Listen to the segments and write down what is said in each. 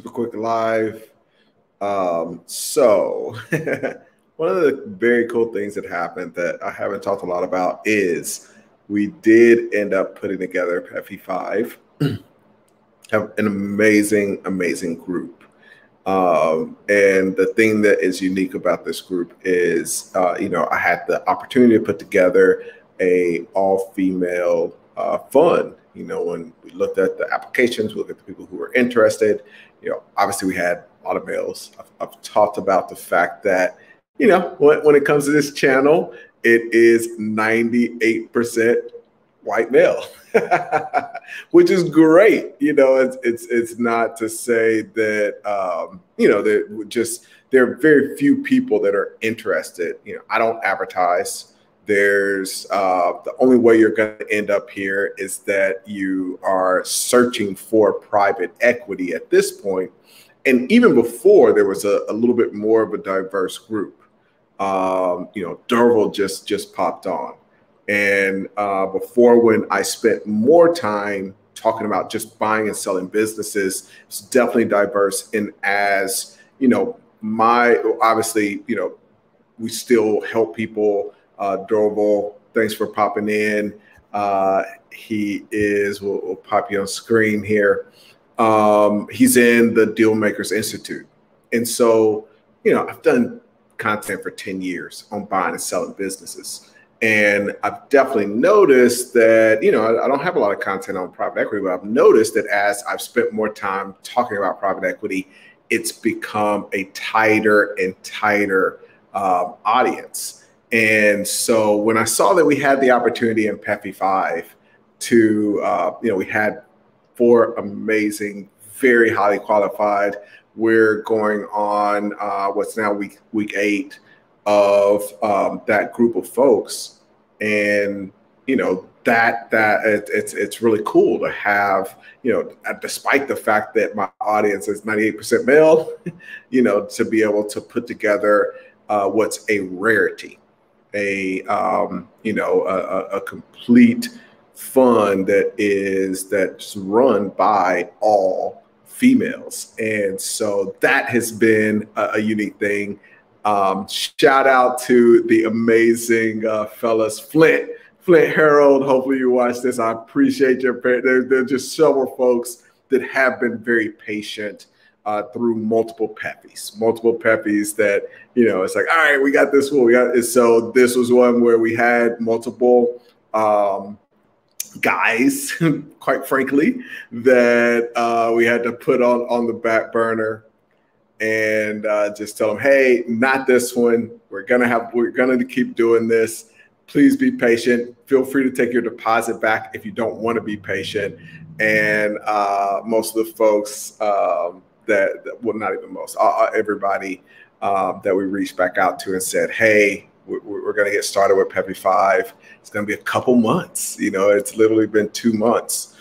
Super quick live. So one of the very cool things that happened that I haven't talked a lot about is we did end up putting together PEFI 5, have an amazing, amazing group. And the thing that is unique about this group is, I had the opportunity to put together a all-female fund. When we looked at the applications, we looked at the people who were interested. Obviously we had a lot of males. I've talked about the fact that, when it comes to this channel, it is 98% white male, which is great. It's not to say that, there are very few people that are interested. I don't advertise. There's the only way you're going to end up here is that you are searching for private equity at this point. And even before, there was a little bit more of a diverse group. Durval just popped on. And before, when I spent more time talking about just buying and selling businesses, it's definitely diverse. And as, obviously, we still help people. Durval, thanks for popping in. He is, we'll pop you on screen here. He's in the Dealmakers Institute. And so, I've done content for 10 years on buying and selling businesses. And I've definitely noticed that, I don't have a lot of content on private equity, but I've noticed that as I've spent more time talking about private equity, it's become a tighter and tighter audience. And so when I saw that we had the opportunity in PEFI 5 to, we had 4 amazing, very highly qualified. We're going on what's now week 8 of that group of folks. And, it's really cool to have, despite the fact that my audience is 98% male, to be able to put together what's a rarity. A complete fund that's run by all females. And so that has been a unique thing. Shout out to the amazing fellas, Flint Harold. Hopefully you watch this. I appreciate your, there's just several folks that have been very patient through multiple PEFIs that, it's like, all right, we got this one. We got it. So this was one where we had multiple guys, quite frankly, that we had to put on the back burner and just tell them, hey, not this one. We're gonna keep doing this. Please be patient. Feel free to take your deposit back if you don't want to be patient. And most of the folks well, not even most, everybody that we reached back out to and said, hey, we're going to get started with PEFI 5. It's going to be a couple months. It's literally been 2 months,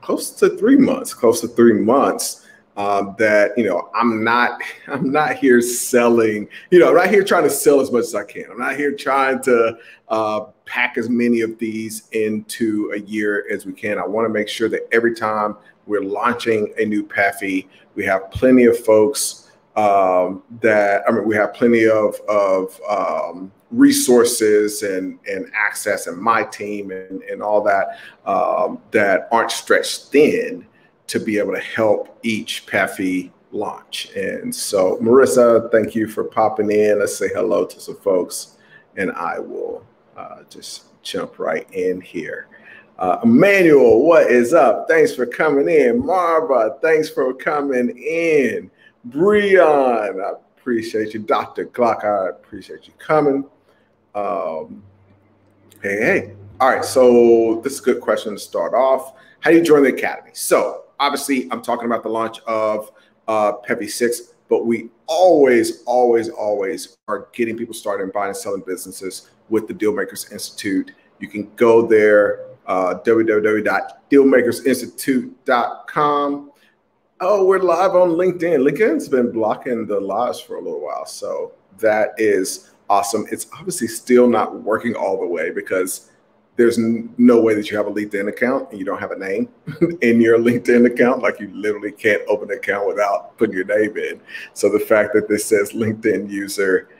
close to 3 months that, I'm not here selling, I'm not here trying to sell as much as I can. I'm not here trying to pack as many of these into a year as we can. I want to make sure that every time we're launching a new PEFI, we have plenty of folks we have plenty of resources and access, and my team and all that that aren't stretched thin to be able to help each PEFI launch. And so, Marissa, thank you for popping in. Let's say hello to some folks, and I will just jump right in here. Emmanuel, what is up? Thanks for coming in. Marva, thanks for coming in. Breon, I appreciate you. Dr. Glock, I appreciate you coming. Hey. All right, so this is a good question to start off. How do you join the Academy? So obviously, I'm talking about the launch of PEFI 6, but we always are getting people started in buying and selling businesses with the Dealmakers Institute. You can go there, www.dealmakersinstitute.com. Oh, we're live on LinkedIn. LinkedIn's been blocking the lives for a little while, so that is awesome. It's obviously still not working all the way because there's no way that you have a LinkedIn account and you don't have a name in your LinkedIn account. Like you literally can't open an account without putting your name in. So the fact that this says LinkedIn user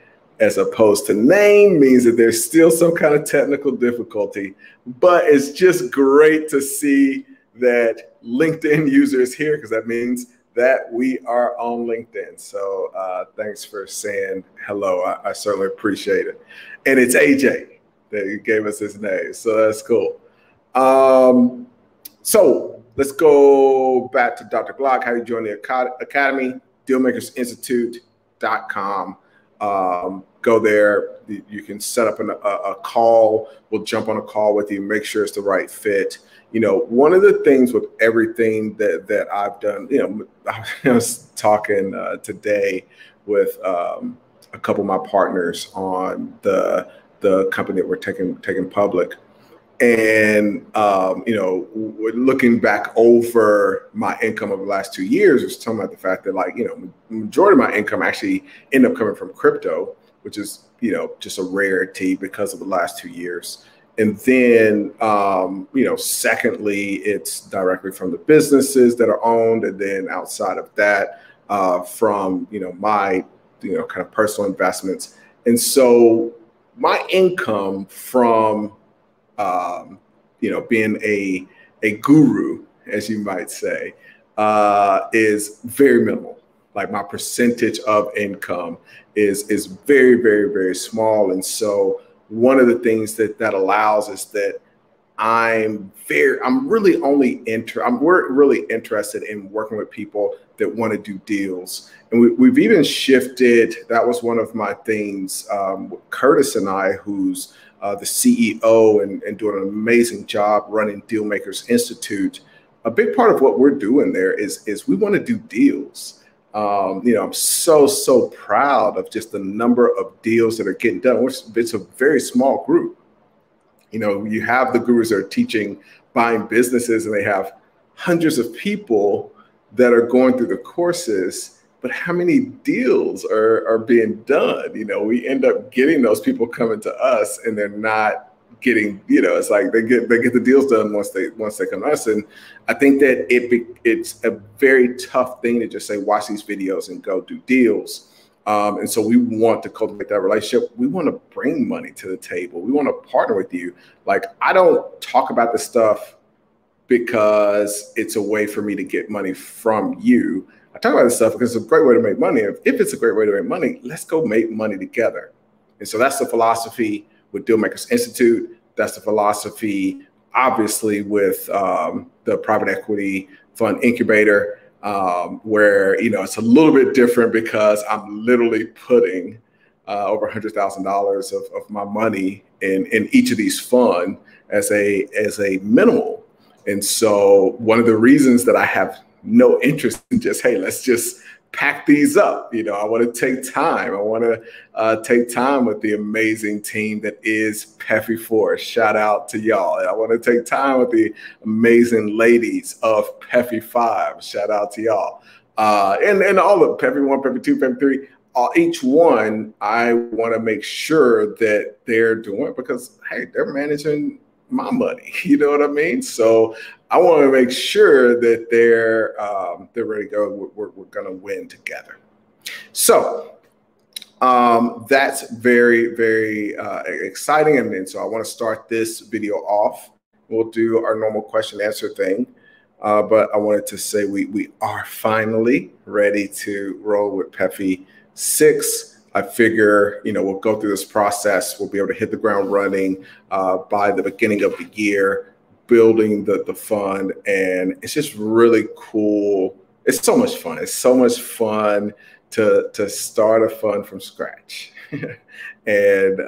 as opposed to name means that there's still some kind of technical difficulty, but it's just great to see that LinkedIn user is here, because that means that we are on LinkedIn. So thanks for saying hello. I certainly appreciate it. And it's AJ that gave us his name. So that's cool. So let's go back to Dr. Glock. How you join the Academy? Dealmakersinstitute.com. Go there. You can set up a call. We'll jump on a call with you, make sure it's the right fit. You know, one of the things with everything that I've done, you know, I was talking today with a couple of my partners on the company that we're taking public. And, you know, looking back over my income over the last 2 years, was talking about the fact that, like, you know, majority of my income actually ended up coming from crypto, which is, you know, just a rarity because of the last 2 years. And then, you know, secondly, it's directly from the businesses that are owned. And then outside of that, from, you know, my, you know, kind of personal investments. And so my income from, you know, being a guru, as you might say, is very minimal. Like my percentage of income is very, very, very small. And so one of the things that allows is that we're really interested in working with people that want to do deals. And we've even shifted. That was one of my things, Curtis and I, who's the CEO and doing an amazing job running Dealmakers Institute. A big part of what we're doing there is we want to do deals. You know, I'm so proud of just the number of deals that are getting done. It's a very small group. You know, you have the gurus that are teaching buying businesses, and they have hundreds of people that are going through the courses, but how many deals are being done? You know, we end up getting those people coming to us, and they're not getting, you know, it's like they get the deals done once they come to us. And I think that it's a very tough thing to just say, watch these videos and go do deals. And so we want to cultivate that relationship. We want to bring money to the table. We want to partner with you. Like, I don't talk about this stuff because it's a way for me to get money from you. I talk about this stuff because it's a great way to make money. If it's a great way to make money, let's go make money together. And so that's the philosophy with Dealmakers Institute. That's the philosophy, obviously, with the private equity fund incubator, where, you know, it's a little bit different because I'm literally putting over $100,000 of my money in each of these funds as a minimal. And so one of the reasons that I have no interest in just, hey, let's just pack these up. You know, I want to take time. I want to take time with the amazing team that is PEFI 4. Shout out to y'all. I want to take time with the amazing ladies of PEFI 5. Shout out to y'all. And all of PEFI 1, PEFI 2, PEFI 3. Each one, I want to make sure that they're doing it because, hey, they're managing my money. You know what I mean? So I want to make sure that they're ready to go. We're going to win together. So that's very, very exciting. And so I want to start this video off. We'll do our normal question and answer thing. But I wanted to say we are finally ready to roll with PEFI 6. I figure, you know, we'll go through this process. We'll be able to hit the ground running by the beginning of the year, building the fund. And it's just really cool. It's so much fun. It's so much fun to start a fund from scratch and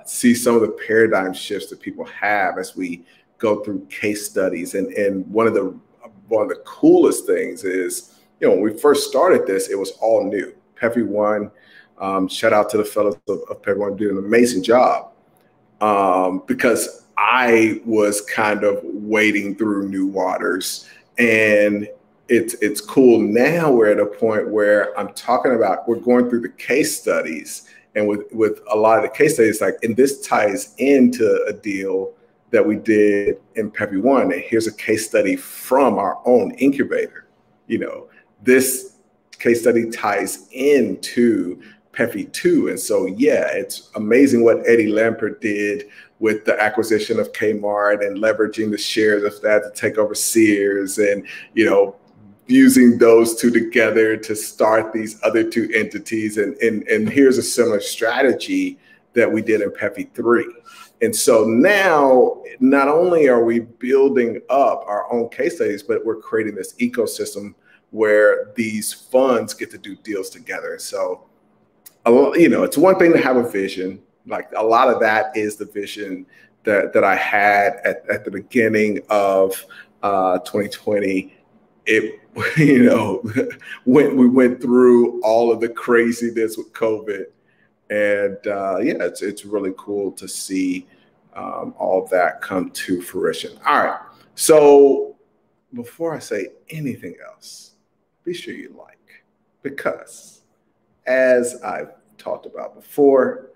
see some of the paradigm shifts that people have as we go through case studies. And one of the coolest things is, you know, when we first started this, it was all new. PEFI 1. Shout out to the fellows of PEFI 1 doing an amazing job, because I was kind of wading through new waters. And it's cool now. We're at a point where I'm talking about, we're going through the case studies, and with a lot of the case studies, like, and this ties into a deal that we did in PEFI 1. And here's a case study from our own incubator. You know, this case study ties into PEFI 2. And so, yeah, it's amazing what Eddie Lampert did with the acquisition of Kmart and leveraging the shares of that to take over Sears, and, you know, using those two together to start these other two entities. And here's a similar strategy that we did in PEFI 3. And so now, not only are we building up our own case studies, but we're creating this ecosystem where these funds get to do deals together. So, you know, it's one thing to have a vision. Like, a lot of that is the vision that I had at the beginning of 2020. It, you know, we went through all of the craziness with COVID. And yeah, it's really cool to see all of that come to fruition. All right. So before I say anything else, be sure you like, because as I've talked about before,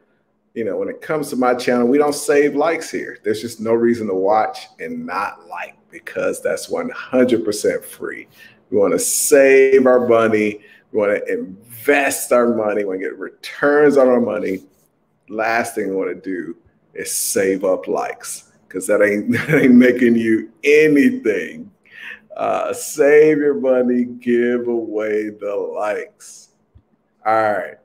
you know, when it comes to my channel, we don't save likes here. There's just no reason to watch and not like, because that's 100% free. We want to save our money. We want to invest our money. We want to get returns on our money. Last thing we want to do is save up likes, because that ain't making you anything. Save your money, give away the likes. All right.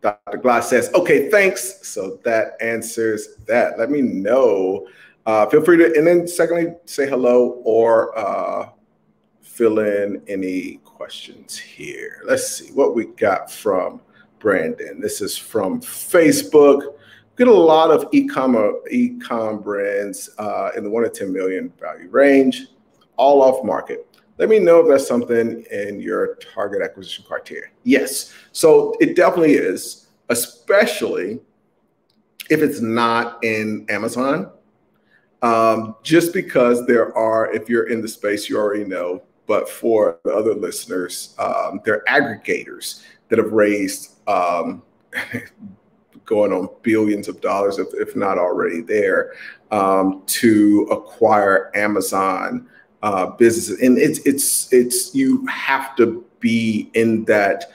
Dr. Glass says, okay, thanks. So that answers that. Let me know. Feel free to, and then secondly, say hello or fill in any questions here. Let's see what we got from Brandon. This is from Facebook. Get a lot of e-com brands in the 1 to 10 million value range, all off market. Let me know if that's something in your target acquisition criteria. Yes, so it definitely is, especially if it's not in Amazon. Just because there are, if you're in the space, you already know, but for the other listeners, there are aggregators that have raised going on billions of dollars, if not already there, to acquire Amazon businesses. And it's you have to be in that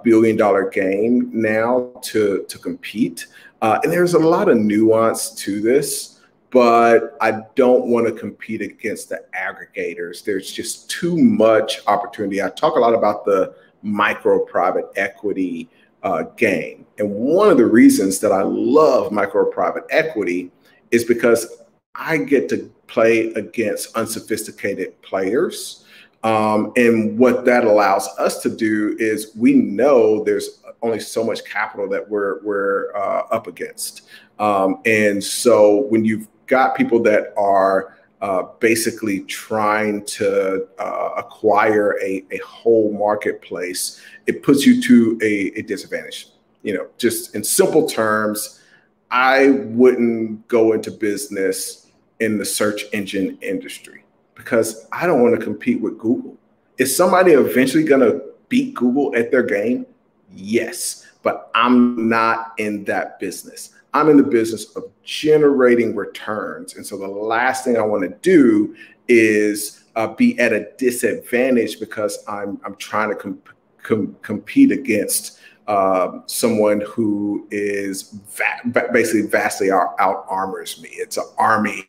billion-dollar game now to compete. And there's a lot of nuance to this, but I don't want to compete against the aggregators. There's just too much opportunity. I talk a lot about the micro private equity game. And one of the reasons that I love micro private equity is because I get to play against unsophisticated players. And what that allows us to do is, we know there's only so much capital that we're up against. And so when you've got people that are basically trying to acquire a whole marketplace, it puts you to a disadvantage. You know, just in simple terms, I wouldn't go into business in the search engine industry because I don't want to compete with Google. Is somebody eventually going to beat Google at their game? Yes, but I'm not in that business. I'm in the business of generating returns. And so the last thing I want to do is be at a disadvantage because I'm trying to compete against someone who is basically vastly out-armors me. It's an army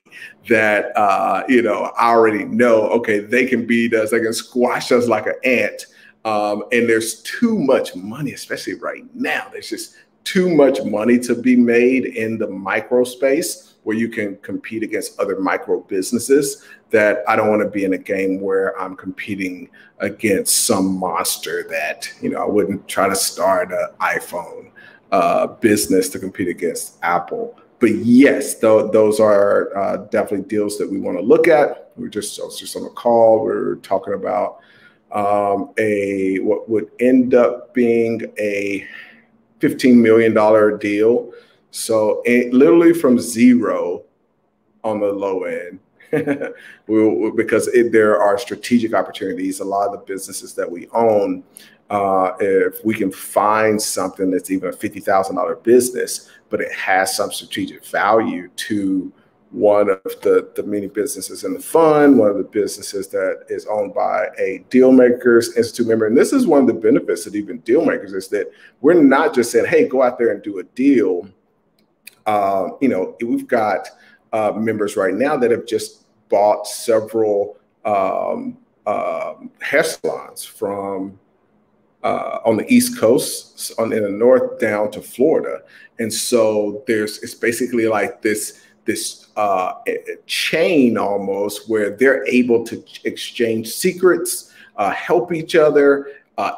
that, you know, I already know, okay, they can beat us, they can squash us like an ant. And there's too much money, especially right now. There's just too much money to be made in the micro space where you can compete against other micro businesses, that I don't want to be in a game where I'm competing against some monster that, you know, I wouldn't try to start an iPhone business to compete against Apple. But yes, those are definitely deals that we want to look at. I was just on a call. We're talking about what would end up being a $15 million deal. So literally from zero on the low end, because there are strategic opportunities. A lot of the businesses that we own, if we can find something that's even a $50,000 business, but it has some strategic value to one of the many businesses in the fund, one of the businesses that is owned by a Dealmakers Institute member. And this is one of the benefits of even Dealmakers, is that we're not just saying, hey, go out there and do a deal. We've got members right now that have just bought several hair salons from on the East Coast, in the north down to Florida. And so it's basically like this chain almost, where they're able to exchange secrets, help each other,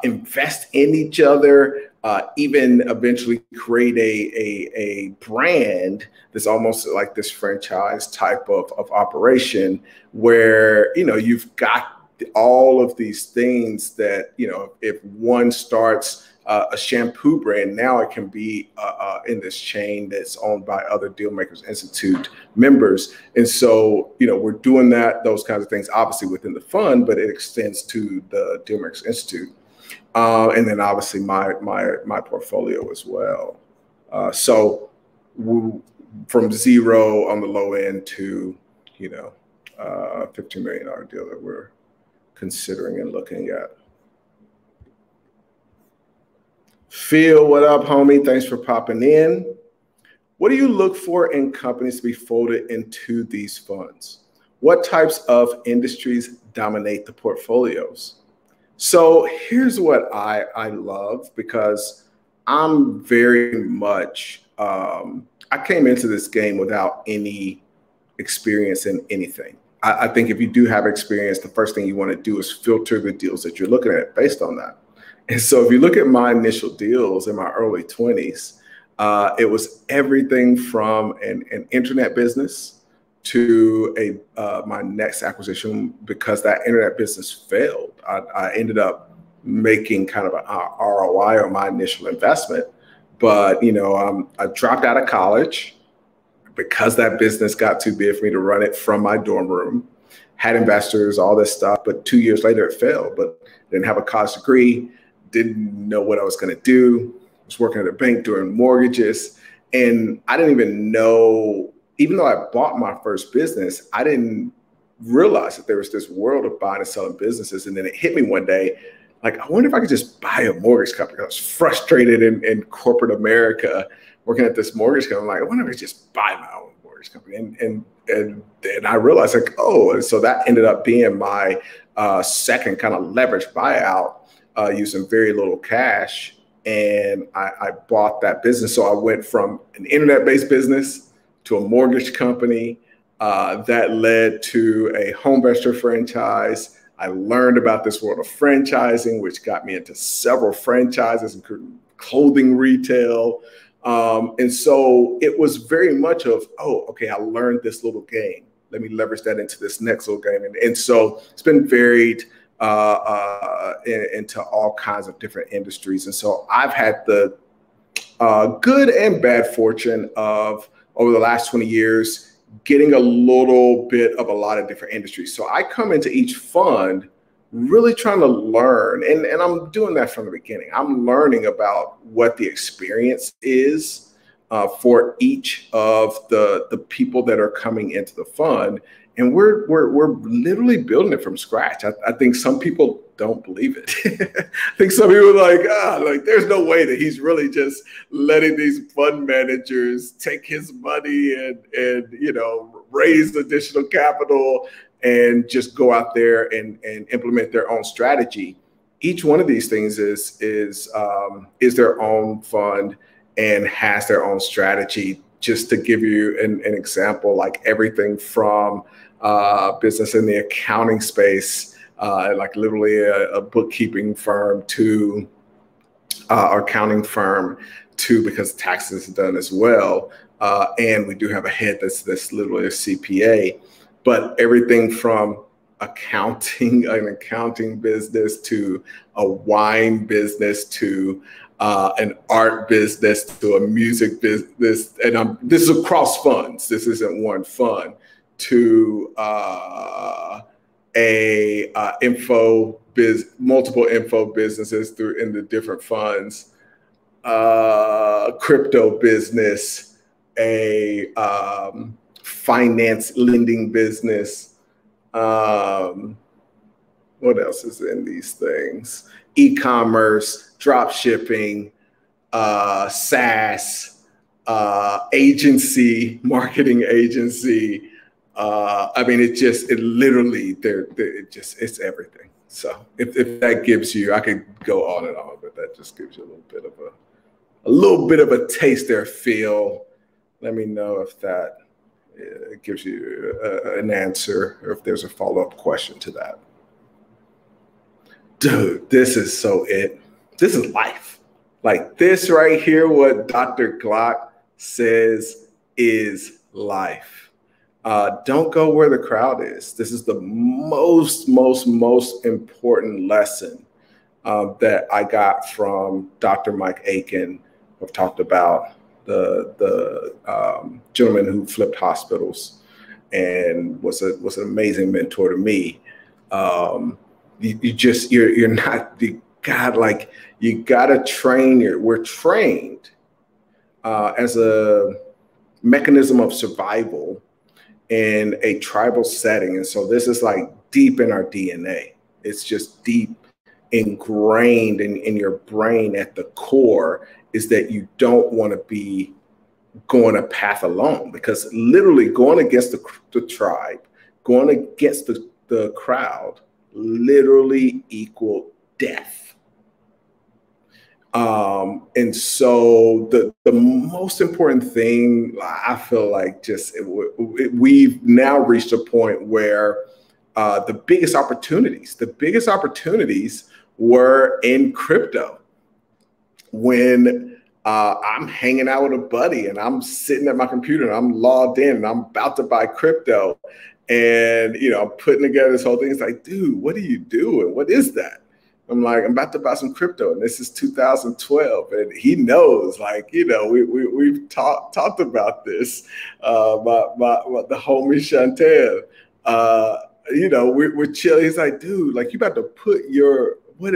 invest in each other, even eventually create a brand that's almost like this franchise type of operation, where, you've got all of these things that, if one starts a shampoo brand, now it can be in this chain that's owned by other Dealmakers Institute members. And so, we're doing those kinds of things, obviously within the fund, but it extends to the Dealmakers Institute. And then obviously my portfolio as well. So from zero on the low end to, $15 million deal that we're considering and looking at. Phil, what up, homie? Thanks for popping in. What do you look for in companies to be folded into these funds? What types of industries dominate the portfolios? So here's what I love, because I'm very much, I came into this game without any experience in anything. I think if you do have experience, the first thing you want to do is filter the deals that you're looking at based on that. And so if you look at my initial deals in my early 20s, it was everything from an internet business to my next acquisition. Because that internet business failed, I ended up making kind of an ROI on my initial investment. But, I dropped out of college because that business got too big for me to run it from my dorm room, had investors, all this stuff. But 2 years later, it failed. But didn't have a college degree, didn't know what I was going to do. I was working at a bank doing mortgages. And I didn't even know, even though I bought my first business, I didn't realize that there was this world of buying and selling businesses. And then it hit me one day, like, I wonder if I could just buy a mortgage company. I was frustrated in corporate America working at this mortgage company. I'm like, I wonder if I could just buy my own mortgage company. And then I realized, like, oh, and so that ended up being my second kind of leveraged buyout, using very little cash. And I bought that business. So I went from an internet-based business to a mortgage company that led to a home investor franchise. I learned about this world of franchising, which got me into several franchises, including clothing retail. And so it was very much of, oh, okay, I learned this little game. Let me leverage that into this next little game. And so it's been varied into all kinds of different industries. And so I've had the good and bad fortune of, over the last 20 years, getting a little bit of a lot of different industries. So I come into each fund really trying to learn, and I'm doing that from the beginning. I'm learning about what the experience is for each of the people that are coming into the fund. And we're literally building it from scratch. I think some people don't believe it. I think some people are like, there's no way that he's really just letting these fund managers take his money and raise additional capital and just go out there and implement their own strategy. Each one of these things is their own fund and has their own strategy. Just to give you an example, like everything from business in the accounting space, like literally a bookkeeping firm to accounting firm to, because taxes is done as well. And we do have a head that's literally a CPA, but everything from an accounting business to a wine business to an art business to a music business, and this is across funds. This isn't one fund. To multiple info businesses in the different funds, crypto business, a finance lending business. What else is in these things? E-commerce, drop shipping, SaaS, agency, marketing agency. I mean, it literally, it's everything. So if that gives you, I could go on and on, but that just gives you a little bit of a taste there, feel. Let me know if that gives you an answer, or if there's a follow-up question to that. Dude, this is so it. This is life. Like this right here, what Dr. Glock says is life. Don't go where the crowd is. This is the most important lesson that I got from Dr. Mike Aiken. I've talked about the gentleman who flipped hospitals and was an amazing mentor to me. You're not the God, like you gotta train we're trained as a mechanism of survival in a tribal setting. And so this is like deep in our DNA. It's just deep ingrained in your brain at the core, is that you don't want to be going a path alone, because literally going against the tribe, going against the crowd literally equal death. And so the most important thing, I feel like, we've now reached a point where the biggest opportunities were in crypto. When I'm hanging out with a buddy and I'm sitting at my computer and I'm logged in and I'm about to buy crypto, and I'm putting together this whole thing. It's like, dude, what are you doing? What is that? I'm like, I'm about to buy some crypto, and this is 2012, and he knows, like, we've talked about this. The homie Chantel, we're chilling. He's like, dude, like, you about to put your what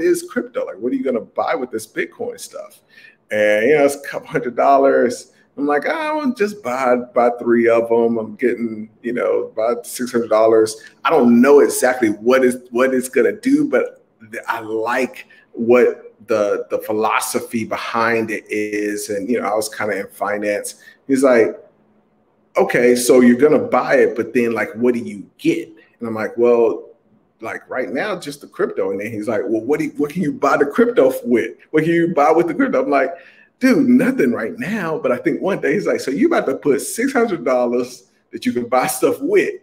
is crypto? Like, what are you gonna buy with this Bitcoin stuff? And it's a couple $100. I'm like, I will just buy 3 of them. I'm getting, about $600. I don't know exactly what it's gonna do, but I like what the philosophy behind it is. And I was kind of in finance. He's like, okay, so you're gonna buy it, but then, like, what do you get? And I'm like, well, like right now, just the crypto. And then he's like, well, what can you buy the crypto with? What can you buy with the crypto? I'm like, dude, nothing right now. But I think one day he's like, so you about to put $600 that you can buy stuff with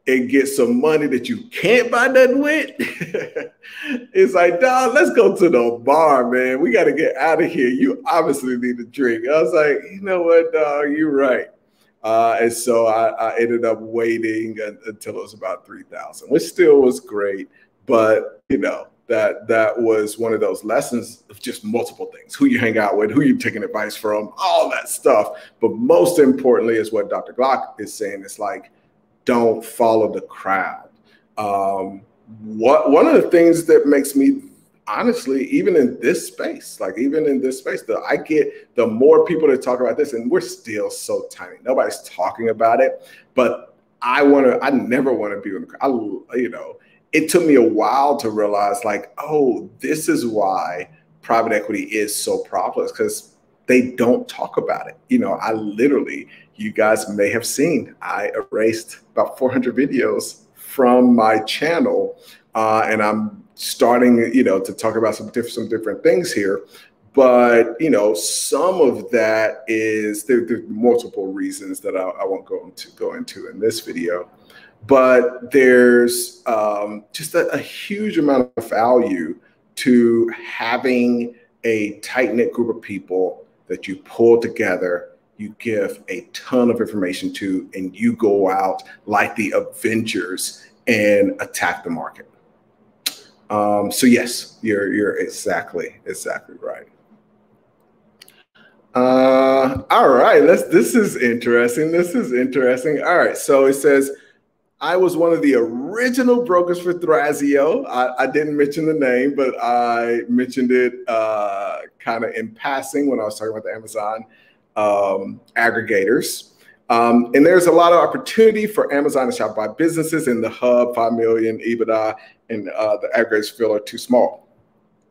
and get some money that you can't buy nothing with? It's like, dog, let's go to the bar, man. We got to get out of here. You obviously need a drink. I was like, you know what, dog, you're right. And so I ended up waiting until it was about 3,000, which still was great. But, that was one of those lessons of just multiple things: who you hang out with, who you're taking advice from, all that stuff. But most importantly is what Dr. Glock is saying. It's like, don't follow the crowd. One of the things that makes me, honestly, even in this space, I get the more people that talk about this, and we're still so tiny. Nobody's talking about it, but I never want to be in the crowd. It took me a while to realize, like, oh, this is why private equity is so popular, because they don't talk about it. You guys may have seen, I erased about 400 videos from my channel, and I'm starting, to talk about some different things here. But, some of that is, there's multiple reasons that I won't go into in this video. But there's just a huge amount of value to having a tight-knit group of people that you pull together, you give a ton of information to, and you go out like the Avengers and attack the market. So yes, you're exactly right. All right, this is interesting. All right, so it says, I was one of the original brokers for Thrasio. I didn't mention the name, but I mentioned it kind of in passing when I was talking about the Amazon aggregators. And there's a lot of opportunity for Amazon and Shopify businesses in the hub, 5 million EBITDA, and the aggregators feel are too small.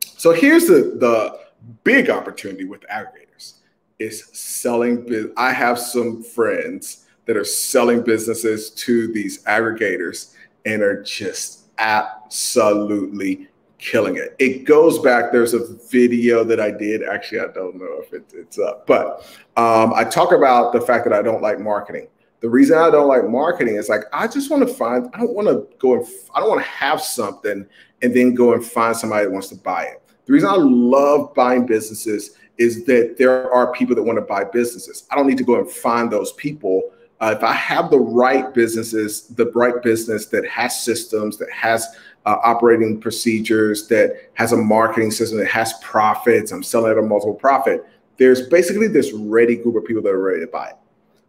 So here's the big opportunity with aggregators is selling. I have some friends that are selling businesses to these aggregators and are just absolutely killing it. It goes back, there's a video that I did, actually, I don't know if it's up, but I talk about the fact that I don't like marketing. The reason I don't like marketing is like, I just want to find, I don't want to have something and then go and find somebody that wants to buy it. The reason I love buying businesses is that there are people that want to buy businesses. I don't need to go and find those people. If I have the right businesses, the right business that has systems, that has operating procedures, that has a marketing system, that has profits, I'm selling at a multiple profit, there's basically this ready group of people that are ready to buy it.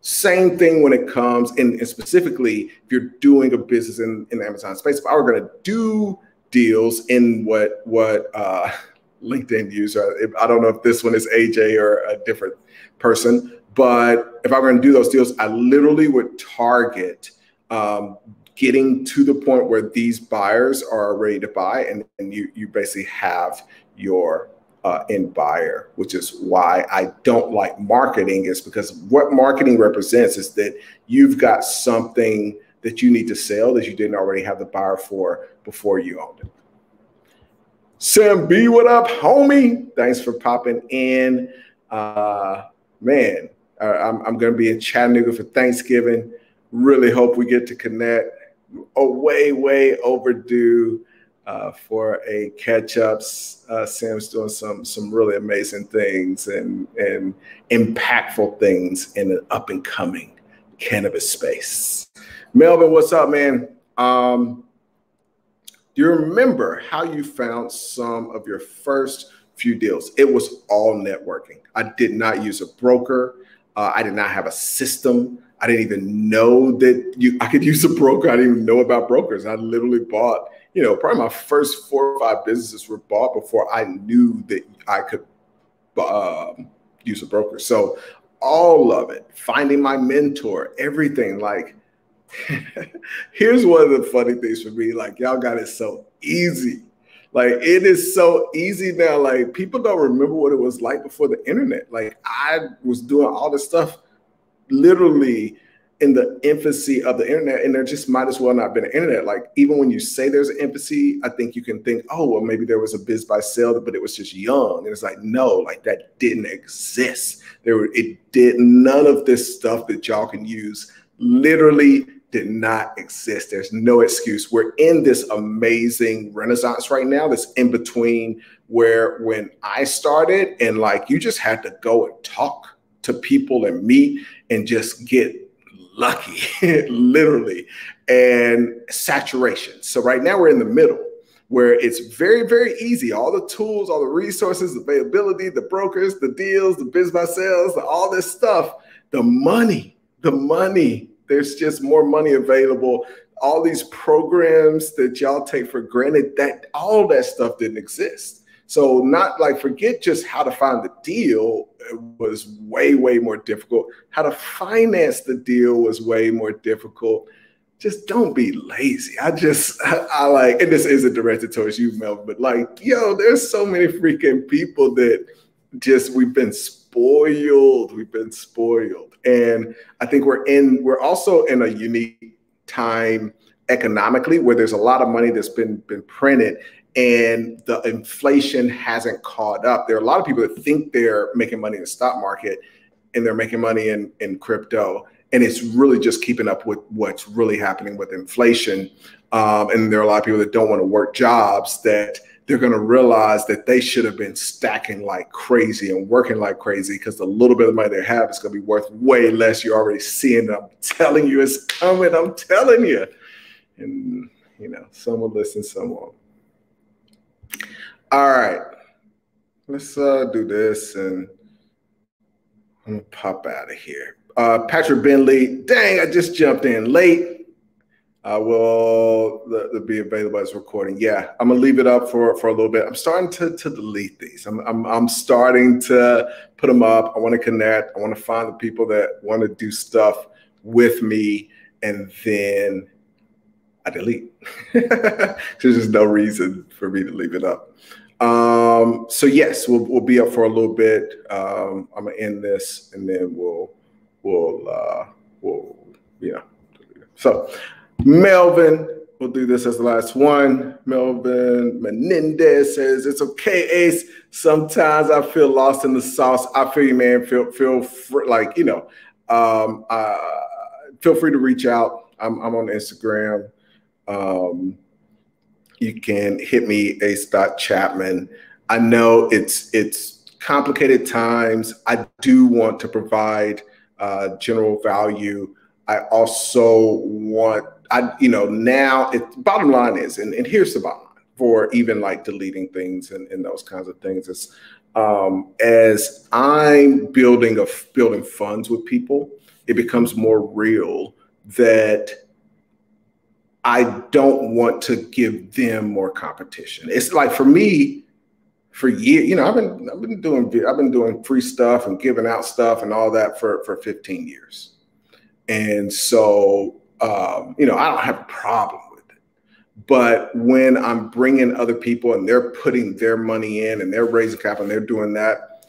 Same thing when it comes, and specifically, if you're doing a business in the Amazon space, if I were going to do deals in what LinkedIn user, I don't know if this one is AJ or a different person, but if I were going to do those deals, I literally would target getting to the point where these buyers are ready to buy, and you basically have your end buyer, which is why I don't like marketing, is because what marketing represents is that you've got something that you need to sell that you didn't already have the buyer for before you owned it. Sam B, what up, homie? Thanks for popping in. Man, I'm going to be in Chattanooga for Thanksgiving. Really hope we get to connect. Way overdue for a catch-up. Sam's doing some really amazing things and impactful things in an up-and-coming cannabis space. Melvin, what's up, man? Do you remember how you found some of your first few deals? It was all networking. I did not use a broker. I did not have a system. I didn't even know that I could use a broker. I didn't even know about brokers. I literally bought, probably my first 4 or 5 businesses were bought before I knew that I could use a broker. So all of it, finding my mentor, everything, like, here's one of the funny things for me, like, y'all got it so easy. Like, it is so easy now. Like, people don't remember what it was like before the internet. Like, I was doing all this stuff literally in the infancy of the internet, and there just might as well not been an internet. Like, even when you say there's an infancy, I think you can think, oh, well, maybe there was a biz buy sell, but it was just young. And it's like, no, like, that didn't exist. None of this stuff that y'all can use literally did not exist. There's no excuse. We're in this amazing renaissance right now that's in between where when I started and like you just had to go and talk to people and meet and just get lucky, literally, and saturation. So right now we're in the middle where it's very, very easy. All the tools, all the resources, availability, the brokers, the deals, the biz by sales, all this stuff, the money, there's just more money available. All these programs that y'all take for granted, that all that stuff didn't exist. So not like, forget just how to find the deal was way more difficult. How to finance the deal was way more difficult. Just don't be lazy. I like, and this isn't directed towards you, Melvin, but like, yo, there's so many freaking people that just, we've been spoiled. And I think we're also in a unique time economically where there's a lot of money that's been printed and the inflation hasn't caught up. There are a lot of people that think they're making money in the stock market and they're making money in crypto. And it's really just keeping up with what's really happening with inflation. And there are a lot of people that don't want to work jobs that they're going to realize that they should have been stacking like crazy and working like crazy because the little bit of money they have is going to be worth way less. You're already seeing it. I'm telling you, it's coming. I'm telling you. And, some will listen, some won't. All right. Let's do this and I'm going to pop out of here. Patrick Bentley, dang, I just jumped in late. Will be available as recording. Yeah, I'm gonna leave it up for a little bit. I'm starting to delete these. I'm starting to put them up. I want to connect. I want to find the people that want to do stuff with me, and then I delete. There's just no reason for me to leave it up. So yes, we'll be up for a little bit. I'm gonna end this, and then we'll So Melvin, we'll do this as the last one. Melvin Menendez says, "It's okay, Ace. Sometimes I feel lost in the sauce." I feel you, man. Feel free, like, feel free to reach out. I'm on Instagram. You can hit me, ace.chapman. I know it's complicated times. I do want to provide general value. I also want, now bottom line is, and here's the bottom line for even like deleting things and those kinds of things is, as I'm building funds with people, it becomes more real that I don't want to give them more competition. It's like, for me, for years, I've been doing free stuff and giving out stuff and all that for 15 years. And so, I don't have a problem with it. But when I'm bringing other people and they're putting their money in and they're raising capital and they're doing that,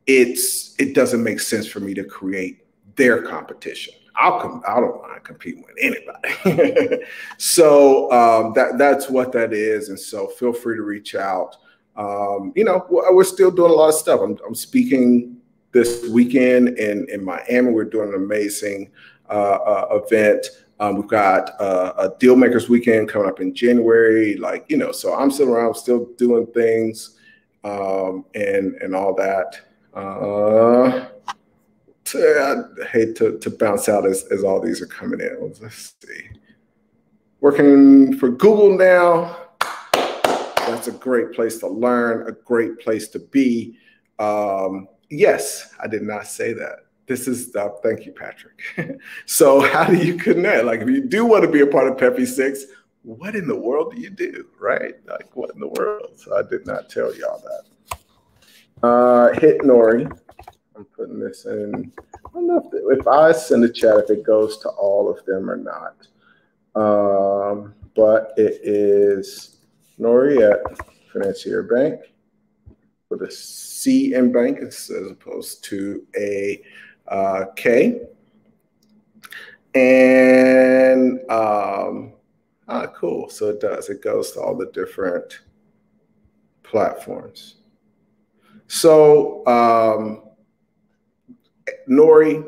it doesn't make sense for me to create their competition. I don't mind competing with anybody. So that's what that is. And so feel free to reach out. We're still doing a lot of stuff. I'm speaking this weekend in Miami. We're doing an amazing event. We've got a Dealmakers weekend coming up in January. So I'm still around, still doing things and all that. I hate to bounce out as all these are coming in. Let's see. Working for Google now. That's a great place to learn, a great place to be. Yes, I did not say that. This is, thank you, Patrick. So how do you connect? Like, if you do want to be a part of PEFI 6, what in the world do you do, right? Like, what in the world? So I did not tell y'all that. Hit Nori. I'm putting this in. I don't know if I send a chat, if it goes to all of them or not. But it is Nori at Financier Bank with a C in bank as opposed to a K. And cool. So it does. It goes to all the different platforms. So Nori,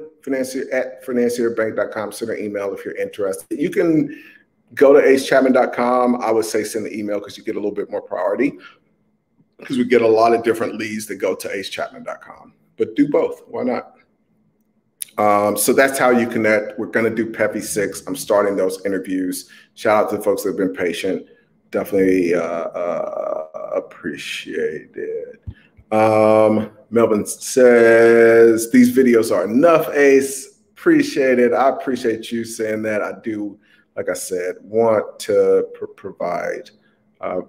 at financierbank.com, send an email if you're interested. You can go to acechapman.com. I would say send the email because you get a little bit more priority, because we get a lot of different leads that go to acechapman.com. But do both. Why not? So that's how you connect. We're going to do PEFI 6. I'm starting those interviews. Shout out to the folks that have been patient. Definitely appreciate it. Melvin says, these videos are enough, Ace. Appreciate it. I appreciate you saying that. I do, like I said, want to provide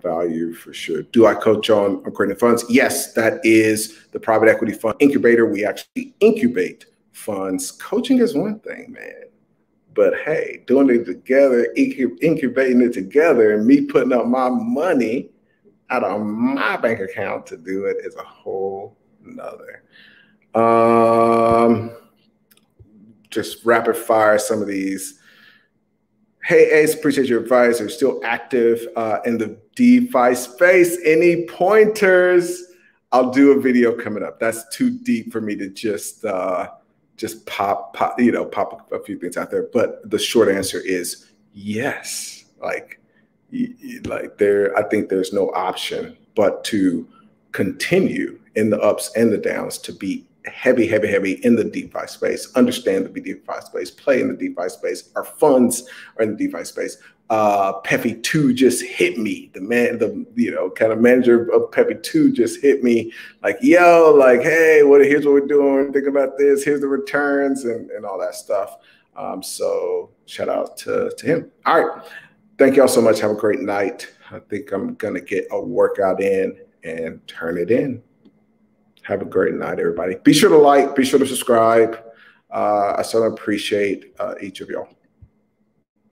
value for sure. Do I coach on creating funds? Yes, that is the private equity fund incubator. We actually incubate funds. Coaching is one thing, man. But hey, doing it together, incubating it together, and me putting up my money out of my bank account to do it is a whole nother. Just rapid fire some of these. Hey, Ace, appreciate your advice. You're still active in the DeFi space. Any pointers? I'll do a video coming up. That's too deep for me to just pop a few things out there. But the short answer is yes. I think there's no option but to continue in the ups and the downs, to be heavy in the DeFi space, understand the DeFi space, play in the DeFi space. Our funds are in the DeFi space. PEFI 2 just hit me. The kind of manager of PEFI 2 just hit me like, yo, like, hey, here's what we're doing. Think about this. Here's the returns and all that stuff. So shout out to him. All right. Thank y'all so much. Have a great night. I think I'm going to get a workout in and turn it in. Have a great night, everybody. Be sure to like, be sure to subscribe. I so appreciate each of y'all.